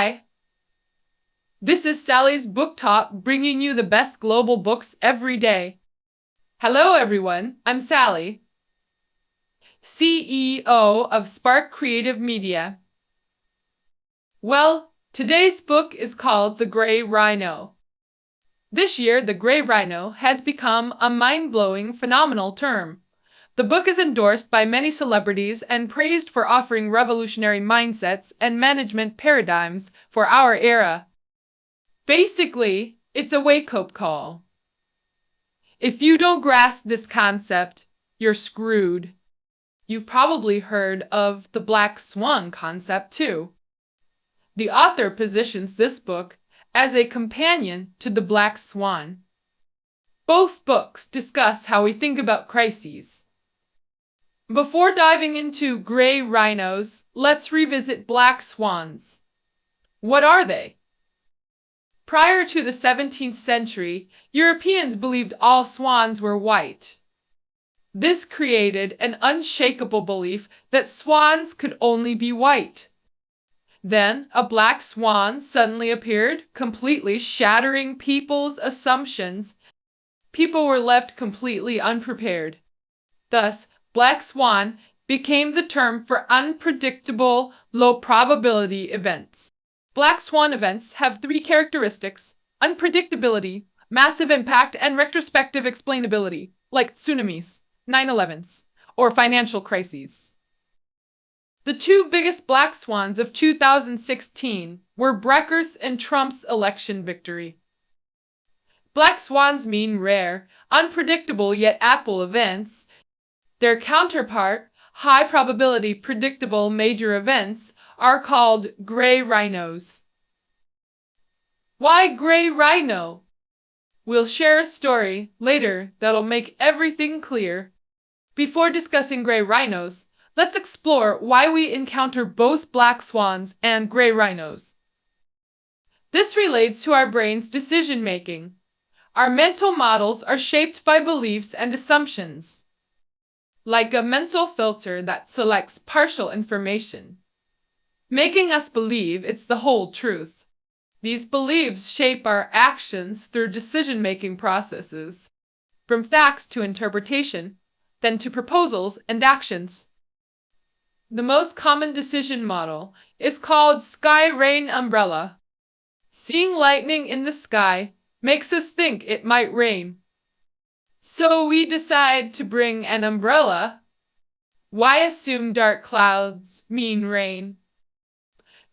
Hi, this is Sally's Book Talk, bringing you the best global books every day. Hello everyone, I'm Sally, CEO of Spark Creative Media. Well, today's book is called The Gray Rhino. This year, the Gray Rhino has become a mind-blowing, phenomenal term. The book is endorsed by many celebrities and praised for offering revolutionary mindsets and management paradigms for our era. Basically, it's a wake-up call. If you don't grasp this concept, you're screwed. You've probably heard of the black swan concept too. The author positions this book as a companion to the black swan. Both books discuss how we think about crises. Before diving into Gray Rhinos, let's revisit black swans. What are they? Prior to the 17th century, Europeans believed all swans were white. This created an unshakable belief that swans could only be white. Then, a black swan suddenly appeared, completely shattering people's assumptions. People were left completely unprepared. Thus, black swan became the term for unpredictable, low-probability events. Black swan events have three characteristics: unpredictability, massive impact, and retrospective explainability, like tsunamis, 9/11s, or financial crises. The two biggest black swans of 2016 were Brexit and Trump's election victory. Black swans mean rare, unpredictable yet Apple events. Their counterpart, high-probability predictable major events, are called Gray Rhinos. Why Gray Rhino? We'll share a story later that'll make everything clear. Before discussing Gray Rhinos, let's explore why we encounter both black swans and gray rhinos. This relates to our brain's decision-making. Our mental models are shaped by beliefs and assumptions, like a mental filter that selects partial information, making us believe it's the whole truth. These beliefs shape our actions through decision-making processes, from facts to interpretation, then to proposals and actions. The most common decision model is called sky rain umbrella. Seeing lightning in the sky makes us think it might rain. So we decide to bring an umbrella. Why assume dark clouds mean rain?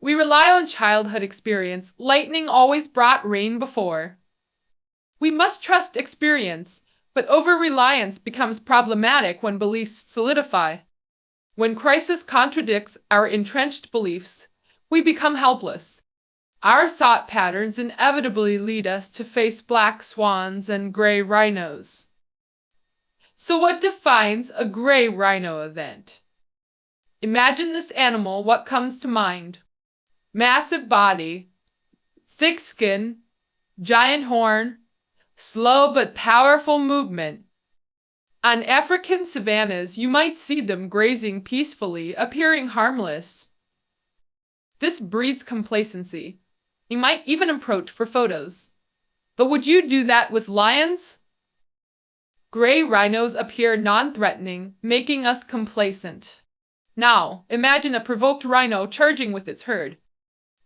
We rely on childhood experience. Lightning always brought rain before. We must trust experience, but over-reliance becomes problematic when beliefs solidify. When crisis contradicts our entrenched beliefs, we become helpless. Our thought patterns inevitably lead us to face black swans and gray rhinos. So what defines a gray rhino event? Imagine this animal. What comes to mind? Massive body, thick skin, giant horn, slow but powerful movement. On African savannas, you might see them grazing peacefully, appearing harmless. This breeds complacency. You might even approach for photos. But would you do that with lions? Gray rhinos appear non-threatening, making us complacent. Now, imagine a provoked rhino charging with its herd.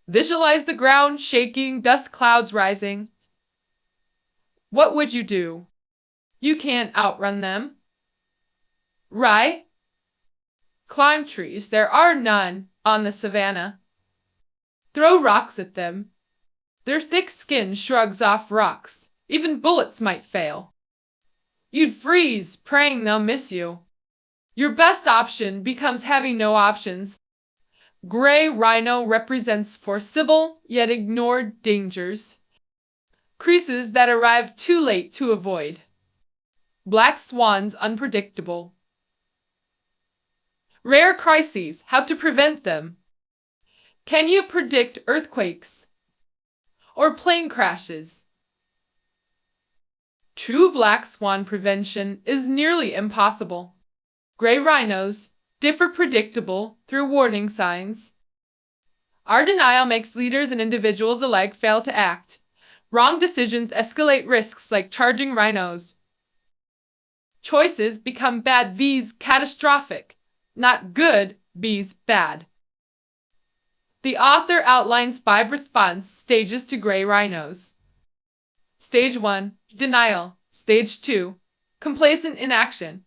Visualize the ground shaking, dust clouds rising. What would you do? You can't outrun them, right? Climb trees. There are none on the savannah. Throw rocks at them. Their thick skin shrugs off rocks. Even bullets might fail. You'd freeze, praying they'll miss you. Your best option becomes having no options. Gray rhino represents foreseeable yet ignored dangers, crises that arrive too late to avoid. Black swans unpredictable. Rare crises, how to prevent them. Can you predict earthquakes or plane crashes? True black swan prevention is nearly impossible. Gray rhinos differ predictable through warning signs. Our denial makes leaders and individuals alike fail to act. Wrong decisions escalate risks like charging rhinos. Choices become bad vs catastrophic, not good vs bad. The author outlines 5 response stages to gray rhinos. Stage 1, denial. Stage 2, complacent inaction.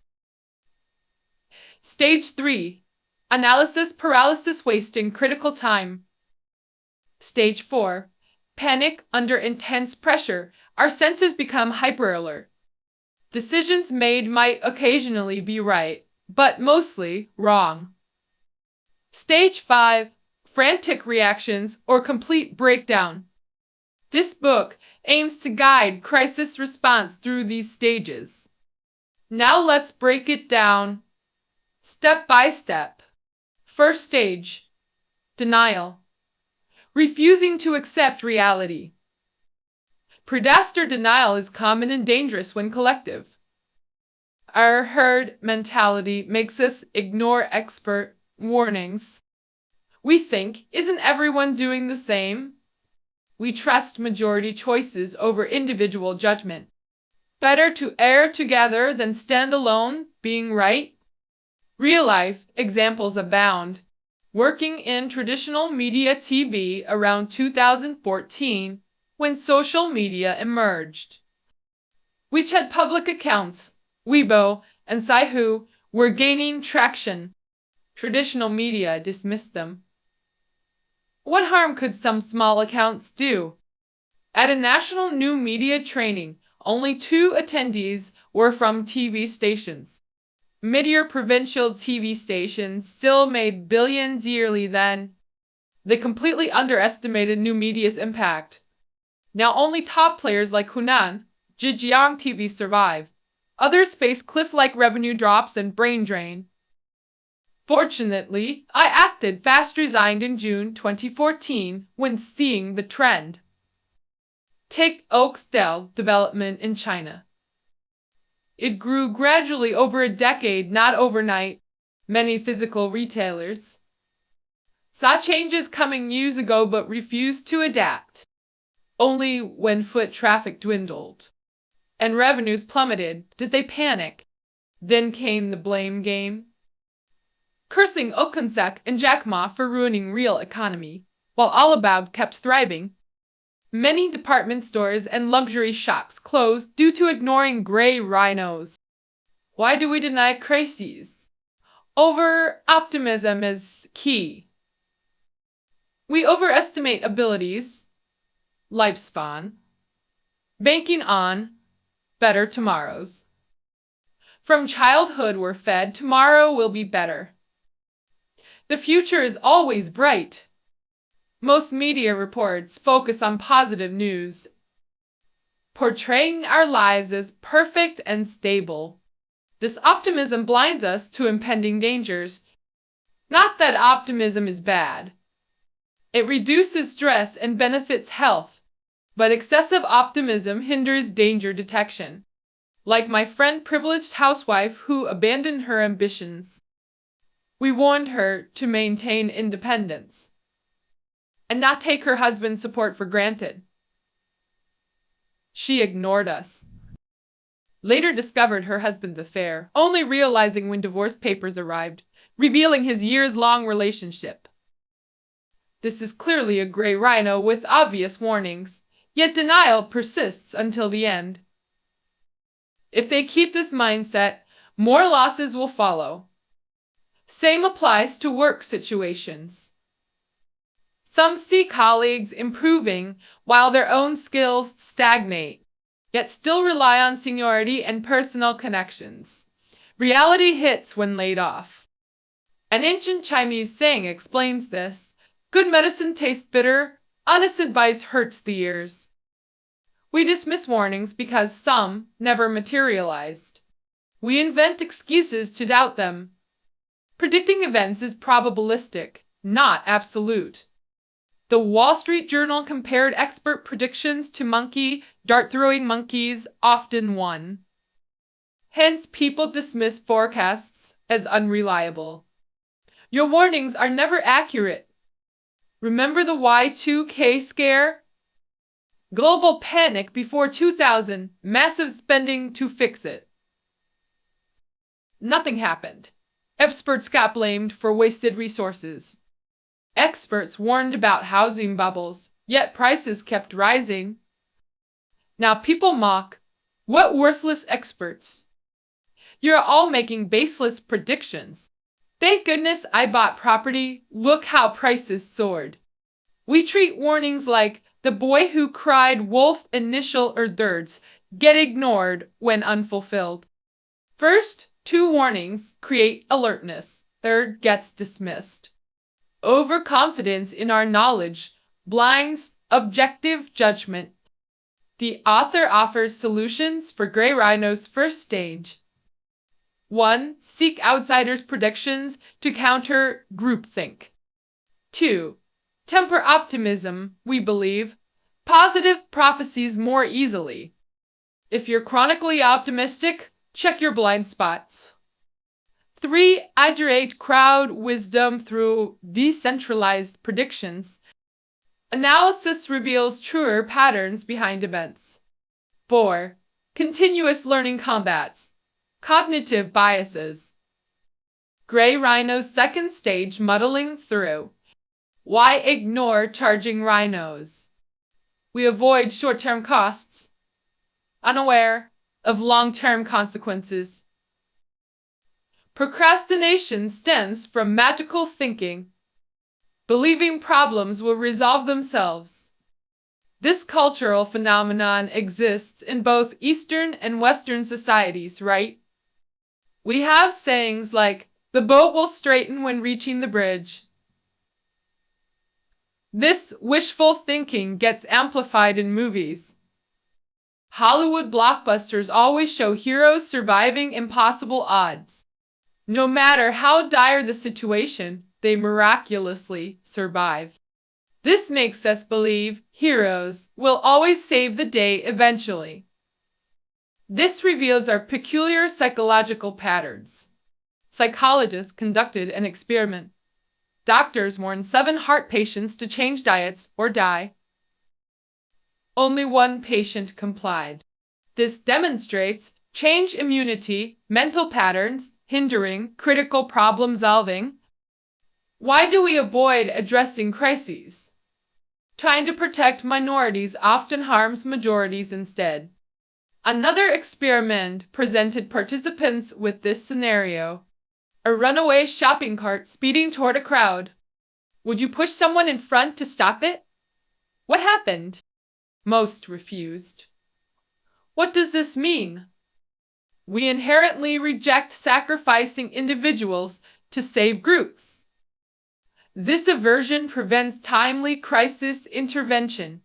Stage 3, analysis paralysis wasting critical time. Stage 4, panic under intense pressure. Our senses become hyper-alert. Decisions made might occasionally be right, but mostly wrong. Stage 5, frantic reactions or complete breakdown. This book aims to guide crisis response through these stages. Now let's break it down step by step. First stage, denial. Refusing to accept reality. Predator denial is common and dangerous when collective. Our herd mentality makes us ignore expert warnings. We think, isn't everyone doing the same? We trust majority choices over individual judgment. Better to err together than stand alone, being right? Real-life examples abound. Working in traditional media TV around 2014, when social media emerged. WeChat public accounts, Weibo, and Saihu were gaining traction. Traditional media dismissed them. What harm could some small accounts do? At a national new media training, only 2 attendees were from TV stations. Mid-year provincial TV stations still made billions yearly then. They completely underestimated new media's impact. Now only top players like Hunan, Zhejiang TV survive. Others face cliff-like revenue drops and brain drain. Fortunately, I acted fast resigned in June 2014 when seeing the trend. Take Oakdale development in China. It grew gradually over a decade, not overnight. Many physical retailers saw changes coming years ago but refused to adapt. Only when foot traffic dwindled and revenues plummeted did they panic. Then came the blame game. Cursing Okansak and Jack Ma for ruining real economy, while Alibaba kept thriving. Many department stores and luxury shops closed due to ignoring gray rhinos. Why do we deny crises? Over-optimism is key. We overestimate abilities, lifespan, banking on better tomorrows. From childhood we're fed tomorrow will be better. The future is always bright. Most media reports focus on positive news, portraying our lives as perfect and stable. This optimism blinds us to impending dangers. Not that optimism is bad. It reduces stress and benefits health, but excessive optimism hinders danger detection. Like my friend privileged housewife who abandoned her ambitions. We warned her to maintain independence and not take her husband's support for granted. She ignored us. Later discovered her husband's affair, only realizing when divorce papers arrived, revealing his years-long relationship. This is clearly a gray rhino with obvious warnings, yet denial persists until the end. If they keep this mindset, more losses will follow. Same applies to work situations. Some see colleagues improving while their own skills stagnate, yet still rely on seniority and personal connections. Reality hits when laid off. An ancient Chinese saying explains this. Good medicine tastes bitter, honest advice hurts the ears. We dismiss warnings because some never materialized. We invent excuses to doubt them. Predicting events is probabilistic, not absolute. The Wall Street Journal compared expert predictions to monkey dart-throwing monkeys, often won. Hence, people dismiss forecasts as unreliable. Your warnings are never accurate. Remember the Y2K scare? Global panic before 2000, massive spending to fix it. Nothing happened. Experts got blamed for wasted resources. Experts warned about housing bubbles, yet prices kept rising. Now people mock, what worthless experts? You're all making baseless predictions. Thank goodness I bought property, look how prices soared. We treat warnings like the boy who cried wolf initial or thirds get ignored when unfulfilled. First, two warnings create alertness, third gets dismissed. Overconfidence in our knowledge blinds objective judgment. The author offers solutions for Gray Rhino's first stage. 1. Seek outsiders' predictions to counter groupthink. 2. Temper optimism, we believe, positive prophecies more easily. If you're chronically optimistic, check your blind spots. 3. Iterate crowd wisdom through decentralized predictions. Analysis reveals truer patterns behind events. 4. Continuous learning combats cognitive biases. Gray Rhino's second stage muddling through. Why ignore charging rhinos? We avoid short-term costs, unaware of long-term consequences. Procrastination stems from magical thinking, believing problems will resolve themselves. This cultural phenomenon exists in both Eastern and Western societies, right? We have sayings like, the boat will straighten when reaching the bridge. This wishful thinking gets amplified in movies. Hollywood blockbusters always show heroes surviving impossible odds. No matter how dire the situation, they miraculously survive. This makes us believe heroes will always save the day eventually. This reveals our peculiar psychological patterns. Psychologists conducted an experiment. Doctors warned 7 heart patients to change diets or die. Only 1 patient complied. This demonstrates change immunity, mental patterns, hindering critical problem solving. Why do we avoid addressing crises? Trying to protect minorities often harms majorities instead. Another experiment presented participants with this scenario. A runaway shopping cart speeding toward a crowd. Would you push someone in front to stop it? What happened? Most refused. What does this mean? We inherently reject sacrificing individuals to save groups. This aversion prevents timely crisis intervention.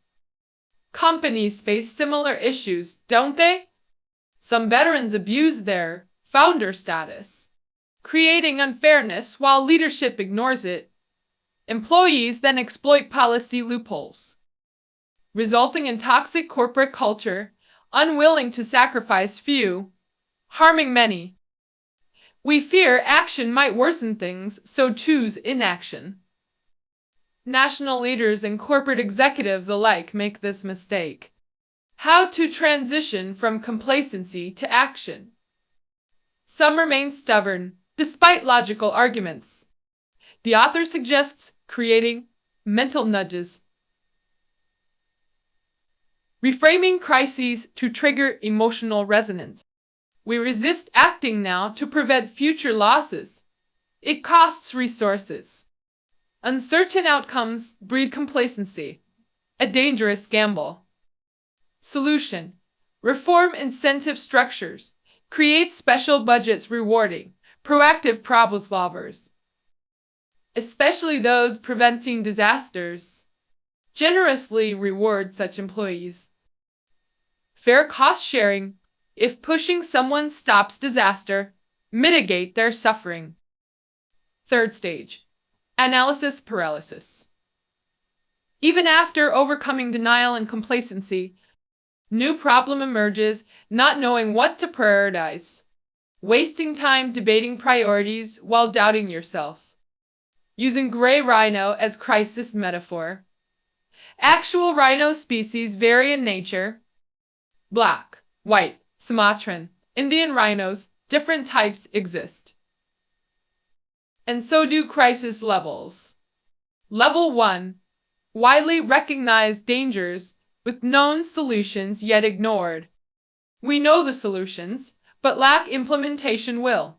Companies face similar issues, don't they? Some veterans abuse their founder status, creating unfairness while leadership ignores it. Employees then exploit policy loopholes, resulting in toxic corporate culture, unwilling to sacrifice few, harming many. We fear action might worsen things, so choose inaction. National leaders and corporate executives alike make this mistake. How to transition from complacency to action. Some remain stubborn, despite logical arguments. The author suggests creating mental nudges. Reframing crises to trigger emotional resonance. We resist acting now to prevent future losses. It costs resources. Uncertain outcomes breed complacency, a dangerous gamble. Solution: reform incentive structures, create special budgets rewarding proactive problem solvers, especially those preventing disasters. Generously reward such employees. Fair cost sharing: if pushing someone stops disaster, mitigate their suffering. Third stage: analysis paralysis. Even after overcoming denial and complacency, new problem emerges, not knowing what to prioritize, wasting time debating priorities while doubting yourself. using gray rhino as crisis metaphor. Actual rhino species vary in nature. Black, white, Sumatran, Indian rhinos, different types exist. And so do crisis levels. Level 1. Widely recognized dangers with known solutions yet ignored. We know the solutions, but lack implementation will.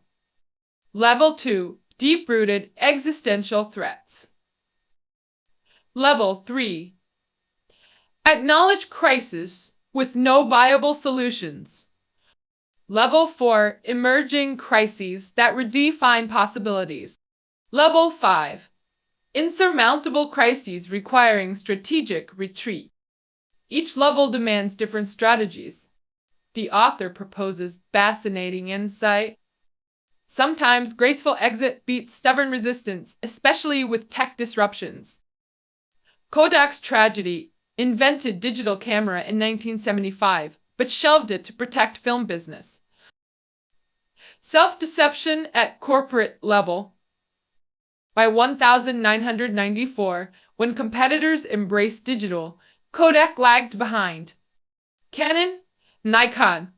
Level 2. Deep-rooted existential threats. Level 3. Acknowledge crisis with no viable solutions. Level 4. Emerging crises that redefine possibilities. Level 5. Insurmountable crises requiring strategic retreat. Each level demands different strategies. The author proposes fascinating insight. Sometimes graceful exit beats stubborn resistance, especially with tech disruptions. Kodak's tragedy: invented digital camera in 1975, but shelved it to protect film business. Self-deception at corporate level. By 1994, when competitors embraced digital, Kodak lagged behind. Canon, Nikon,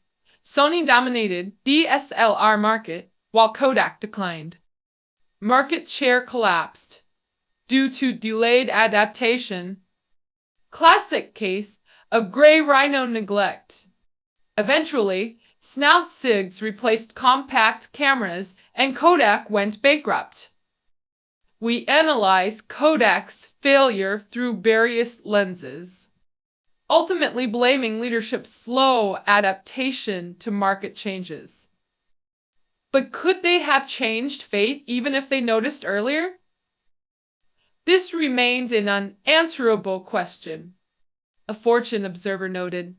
Sony dominated DSLR market, while Kodak declined. Market share collapsed due to delayed adaptation. Classic case of Gray Rhino neglect. Eventually, snout SIGs replaced compact cameras and Kodak went bankrupt. We analyze Kodak's failure through various lenses, ultimately blaming leadership's slow adaptation to market changes. But could they have changed fate even if they noticed earlier? This remains an unanswerable question. A Fortune observer noted,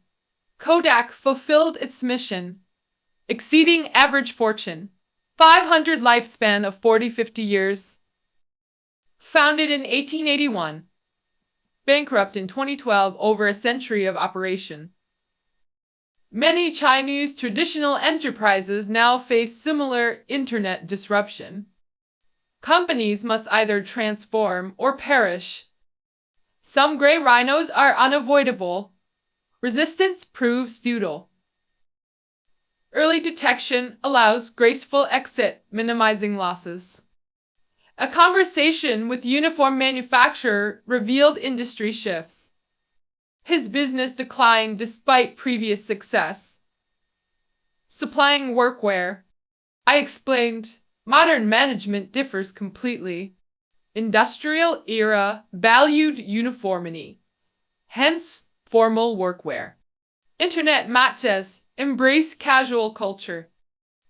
Kodak fulfilled its mission, exceeding average fortune, 500 lifespan of 40-50 years. Founded in 1881, bankrupt in 2012, over a century of operation. Many Chinese traditional enterprises now face similar internet disruption. Companies must either transform or perish. Some gray rhinos are unavoidable. Resistance proves futile. Early detection allows graceful exit, minimizing losses. A conversation with uniform manufacturer revealed industry shifts. His business declined despite previous success. Supplying workwear. I explained, modern management differs completely. Industrial era valued uniformity, hence formal workwear. Internet matches embrace casual culture,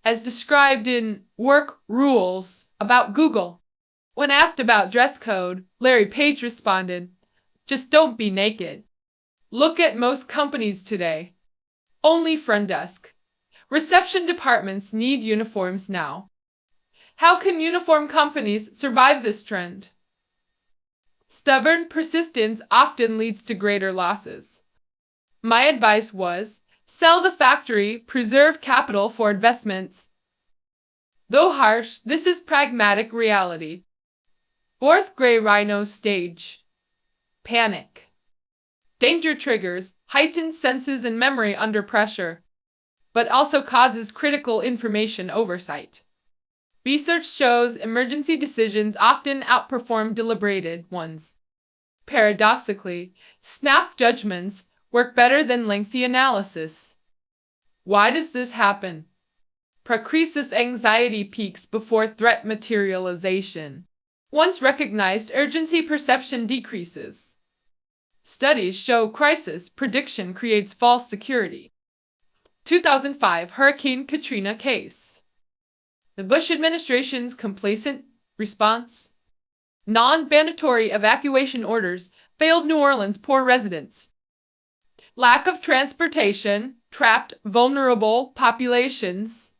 as described in Work Rules about Google. When asked about dress code, Larry Page responded, just don't be naked. Look at most companies today. Only front desk. Reception departments need uniforms now. How can uniform companies survive this trend? Stubborn persistence often leads to greater losses. My advice was, sell the factory, preserve capital for investments. Though harsh, this is pragmatic reality. Fourth Gray Rhino stage. Panic. Danger triggers heightened senses and memory under pressure, but also causes critical information oversight. Research shows emergency decisions often outperform deliberated ones. Paradoxically, snap judgments work better than lengthy analysis. Why does this happen? Pre-crisis anxiety peaks before threat materialization. Once recognized, urgency perception decreases. Studies show crisis prediction creates false security. 2005 Hurricane Katrina case. The Bush administration's complacent response. Non-mandatory evacuation orders failed New Orleans' poor residents. Lack of transportation trapped vulnerable populations.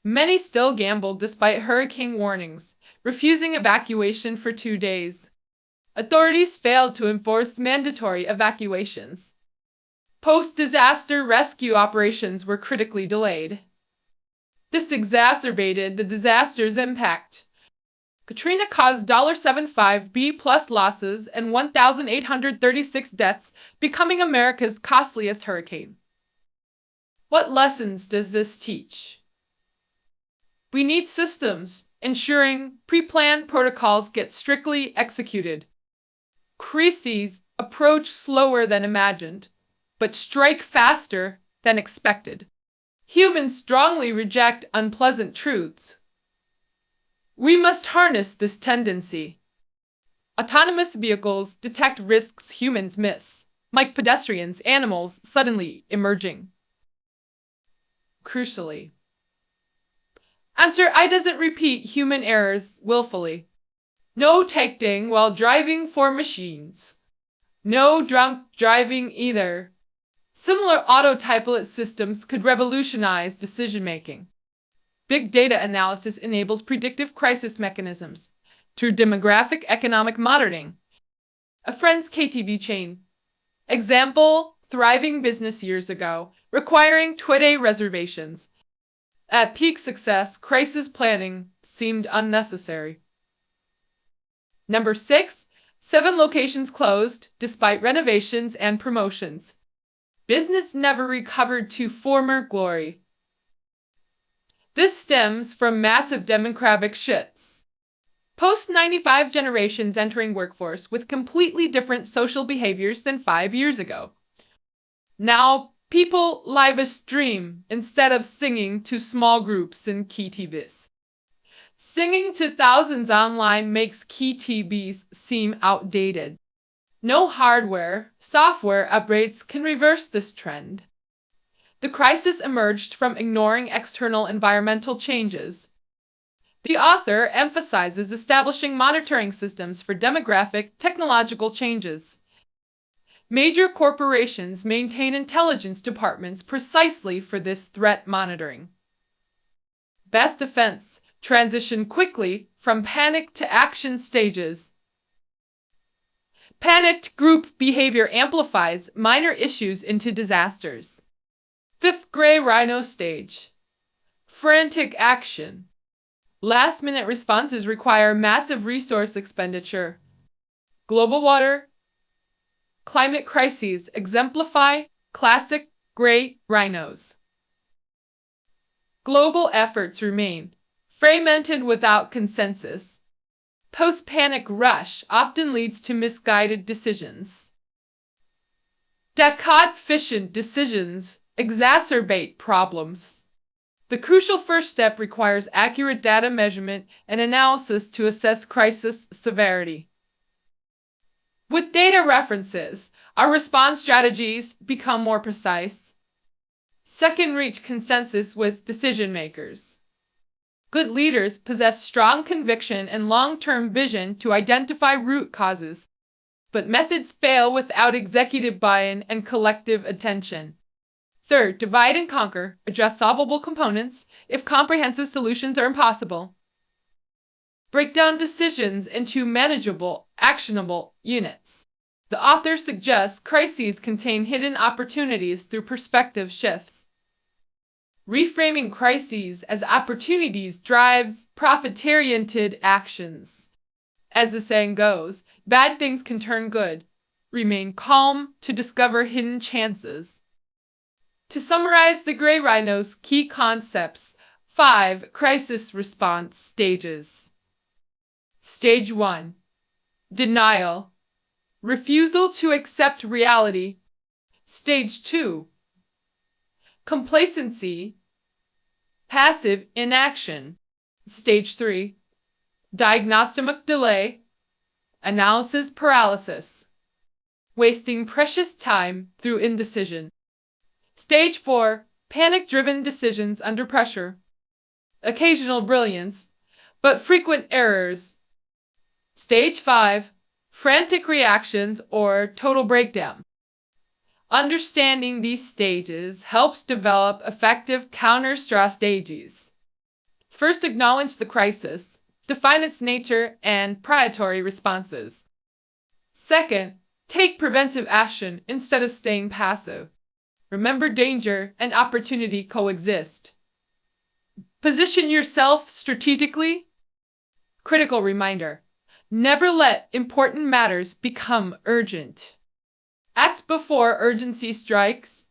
Many still gambled despite hurricane warnings, refusing evacuation for 2 days. Authorities failed to enforce mandatory evacuations. Post-disaster rescue operations were critically delayed. This exacerbated the disaster's impact. Katrina caused $75 plus losses and 1,836 deaths, becoming America's costliest hurricane. What lessons does this teach? We need systems, ensuring pre-planned protocols get strictly executed. Crises approach slower than imagined, but strike faster than expected. Humans strongly reject unpleasant truths. We must harness this tendency. Autonomous vehicles detect risks humans miss, like pedestrians, animals suddenly emerging. Crucially, answer I doesn't repeat human errors willfully. No texting while driving for machines. No drunk driving either. Similar autopilot systems could revolutionize decision-making. Big data analysis enables predictive crisis mechanisms through demographic economic monitoring. A friend's KTV chain. Example, thriving business years ago, requiring 2-day reservations. At peak success, crisis planning seemed unnecessary. Number 6, 7 locations closed despite renovations and promotions. Business never recovered to former glory. This stems from massive demographic shifts. Post-95 generations entering workforce with completely different social behaviors than 5 years ago. Now, people live stream instead of singing to small groups in key TVs. Singing to thousands online makes key TVs seem outdated. No hardware, software upgrades can reverse this trend. The crisis emerged from ignoring external environmental changes. The author emphasizes establishing monitoring systems for demographic, technological changes. Major corporations maintain intelligence departments precisely for this threat monitoring. Best defense: transition quickly from panic to action stages. Panicked group behavior amplifies minor issues into disasters. 5th Gray Rhino stage. Frantic action. Last-minute responses require massive resource expenditure. Global water, climate crises exemplify classic Gray Rhinos. Global efforts remain fragmented without consensus. Post-panic rush often leads to misguided decisions. Deficient decisions exacerbate problems. The crucial first step requires accurate data measurement and analysis to assess crisis severity. With data references, our response strategies become more precise. Second, reach consensus with decision makers. Good leaders possess strong conviction and long-term vision to identify root causes, but methods fail without executive buy-in and collective attention. Third, divide and conquer, address solvable components if comprehensive solutions are impossible. Break down decisions into manageable, actionable units. The author suggests crises contain hidden opportunities through perspective shifts. Reframing crises as opportunities drives profit-oriented actions. As the saying goes, bad things can turn good. Remain calm to discover hidden chances. To summarize the Gray Rhinos' key concepts: 5 crisis response stages. Stage 1. Denial. Refusal to accept reality. Stage 2. Complacency. Passive inaction. Stage 3. Diagnostic delay. Analysis paralysis. Wasting precious time through indecision. Stage 4. Panic-driven decisions under pressure. Occasional brilliance, but frequent errors. Stage 5. Frantic reactions or total breakdown. Understanding these stages helps develop effective counter-strategies. First, acknowledge the crisis, define its nature and priority responses. Second, take preventive action instead of staying passive. Remember, danger and opportunity coexist. Position yourself strategically. Critical reminder. Never let important matters become urgent. Act before urgency strikes.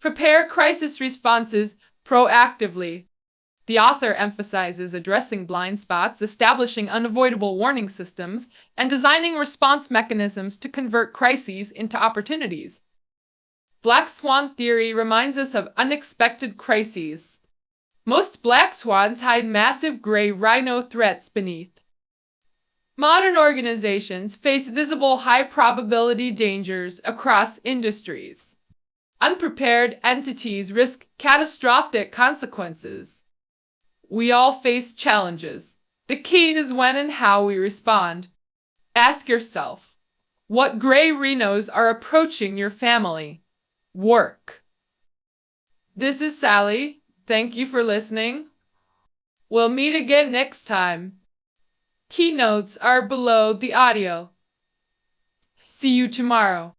Prepare crisis responses proactively. The author emphasizes addressing blind spots, establishing unavoidable warning systems, and designing response mechanisms to convert crises into opportunities. Black swan theory reminds us of unexpected crises. Most black swans hide massive gray rhino threats beneath. Modern organizations face visible high-probability dangers across industries. Unprepared entities risk catastrophic consequences. We all face challenges. The key is when and how we respond. Ask yourself, what gray rhinos are approaching your family? Work. This is Sally. Thank you for listening. We'll meet again next time. Keynotes are below the audio. See you tomorrow.